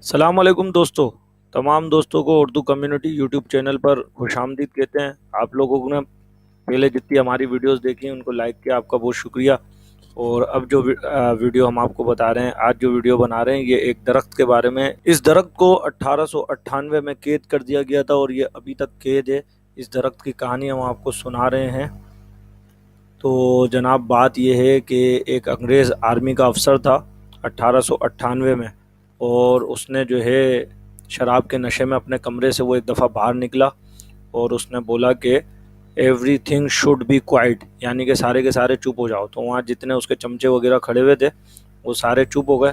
السلام علیکم دوستو، تمام دوستوں کو اردو کمیونٹی یوٹیوب چینل پر خوش آمدید کہتے ہیں۔ آپ لوگوں نے پہلے جتنی ہماری ویڈیوز دیکھی ہیں ان کو لائک کیا، آپ کا بہت شکریہ۔ اور اب جو ویڈیو ہم آپ کو بتا رہے ہیں، آج جو ویڈیو بنا رہے ہیں، یہ ایک درخت کے بارے میں۔ اس درخت کو 1898 میں قید کر دیا گیا تھا اور یہ ابھی تک قید ہے۔ اس درخت کی کہانی ہم آپ کو سنا رہے ہیں۔ تو جناب، بات یہ ہے کہ ایک انگریز آرمی کا افسر تھا 1898 میں، اور اس نے جو ہے شراب کے نشے میں اپنے کمرے سے وہ ایک دفعہ باہر نکلا اور اس نے بولا کہ everything should be quiet, یعنی کہ سارے کے سارے چپ ہو جاؤ۔ تو وہاں جتنے اس کے چمچے وغیرہ کھڑے ہوئے تھے وہ سارے چپ ہو گئے،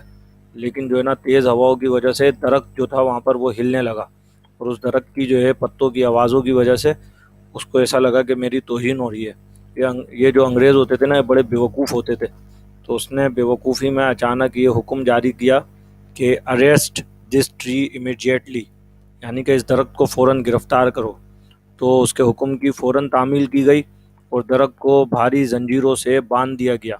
لیکن جو ہے نا تیز ہواؤں کی وجہ سے درخت جو تھا وہاں پر وہ ہلنے لگا، اور اس درخت کی جو ہے پتوں کی آوازوں کی وجہ سے اس کو ایسا لگا کہ میری توہین ہو رہی ہے۔ یہ جو انگریز ہوتے تھے نا، یہ بڑے بیوقوف ہوتے تھے، تو اس نے بیوقوفی میں اچانک یہ حکم جاری کیا کہ اریسٹ دس ٹری امیڈیٹلی، یعنی کہ اس درخت کو فوراً گرفتار کرو۔ تو اس کے حکم کی فوراً تعمیل کی گئی اور درخت کو بھاری زنجیروں سے باندھ دیا گیا۔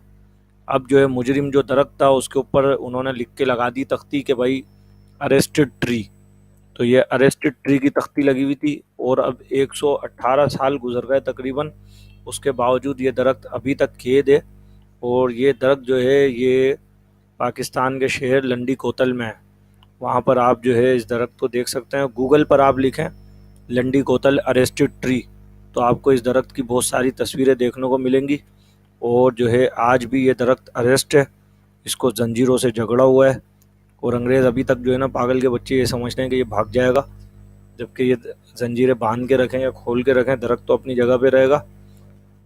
اب جو ہے مجرم جو درخت تھا اس کے اوپر انہوں نے لکھ کے لگا دی تختی کہ بھائی اریسٹڈ ٹری۔ تو یہ اریسٹڈ ٹری کی تختی لگی ہوئی تھی، اور اب 118 سال گزر گئے تقریباً، اس کے باوجود یہ درخت ابھی تک قید ہے۔ اور یہ درخت جو ہے یہ پاکستان کے شہر لنڈی کوتل میں ہے۔ وہاں پر آپ جو ہے اس درخت کو دیکھ سکتے ہیں۔ گوگل پر آپ لکھیں لنڈی کوتل اریسٹڈ ٹری، تو آپ کو اس درخت کی بہت ساری تصویریں دیکھنے کو ملیں گی۔ اور جو ہے آج بھی یہ درخت اریسٹ ہے، اس کو زنجیروں سے جھگڑا ہوا ہے، اور انگریز ابھی تک جو ہے نا پاگل کے بچے یہ سمجھتے ہیں کہ یہ بھاگ جائے گا، جبکہ یہ زنجیریں باندھ کے رکھیں یا کھول کے رکھیں، درخت تو اپنی جگہ پہ رہے گا۔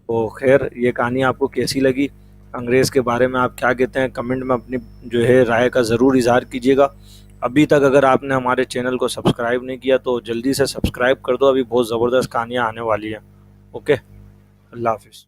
تو خیر، یہ کہانی آپ کو کیسی لگی، انگریز کے بارے میں آپ کیا کہتے ہیں، کمنٹ میں اپنی جو ہے رائے کا ضرور اظہار کیجیے گا۔ ابھی تک اگر آپ نے ہمارے چینل کو سبسکرائب نہیں کیا تو جلدی سے سبسکرائب کر دو، ابھی بہت زبردست کہانیاں آنے والی ہیں۔ اوکے، اللہ حافظ۔